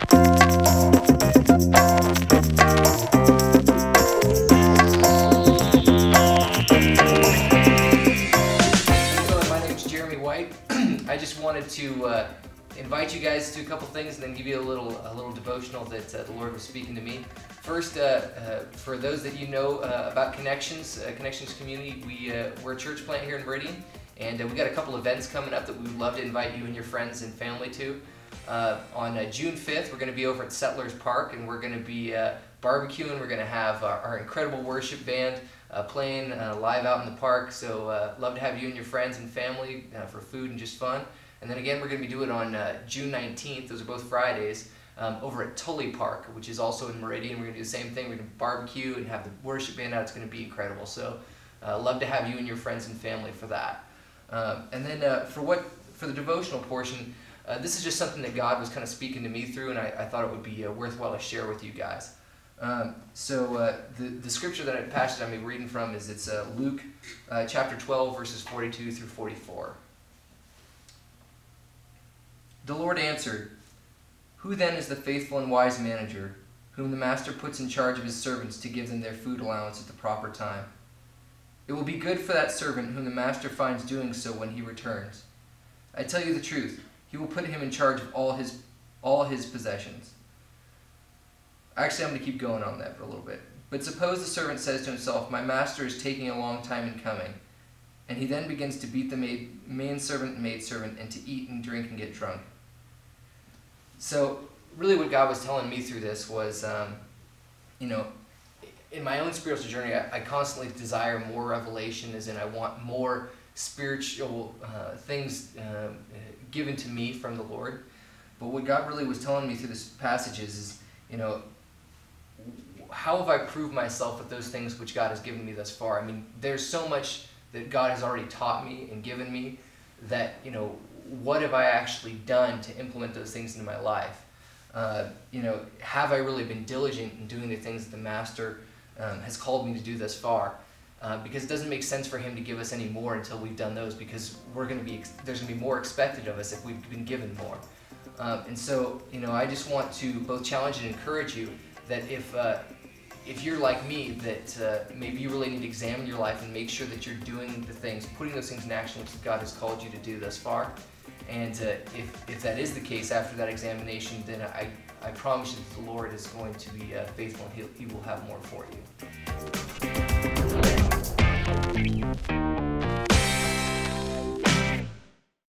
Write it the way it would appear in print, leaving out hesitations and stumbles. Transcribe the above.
I just wanted to invite you guys to a couple things and then give you a little devotional that the Lord was speaking to me. First, for those that you know about Connections Community, we're a church plant here in Meridian, and we got a couple events coming up that we would love to invite you and your friends and family to. On June 5th, we're going to be over at Settlers Park, and we're going to be barbecuing. We're going to have our incredible worship band playing live out in the park, so love to have you and your friends and family for food and just fun. And then again, we're going to be doing it on June 19th, those are both Fridays, over at Tully Park, which is also in Meridian. We're going to do the same thing. We're going to barbecue and have the worship band out. It's going to be incredible, so love to have you and your friends and family for that. And then for the devotional portion, this is just something that God was kind of speaking to me through, and I thought it would be worthwhile to share with you guys. The scripture that passage I'm reading from is Luke chapter 12 verses 42 through 44. The Lord answered, "Who then is the faithful and wise manager, whom the master puts in charge of his servants to give them their food allowance at the proper time? It will be good for that servant whom the master finds doing so when he returns. I tell you the truth, he will put him in charge of all his possessions." Actually, I'm going to keep going on that for a little bit. "But suppose the servant says to himself, 'My master is taking a long time in coming,' and he then begins to beat the manservant and maidservant, and to eat and drink and get drunk." So really what God was telling me through this was, in my own spiritual journey, I constantly desire more revelation, as in I want more spiritual things given to me from the Lord. But what God really was telling me through this passage is how have I proved myself with those things which God has given me thus far? I mean, there's so much that God has already taught me and given me that, what have I actually done to implement those things into my life? Have I really been diligent in doing the things that the Master has called me to do thus far? Because it doesn't make sense for him to give us any more until we've done those, because there's going to be more expected of us if we've been given more. And so, I just want to both challenge and encourage you that if you're like me, that maybe you really need to examine your life and make sure that you're doing the things, putting those things in action which God has called you to do thus far. And if that is the case after that examination, then I promise you that the Lord is going to be faithful, and He will have more for you.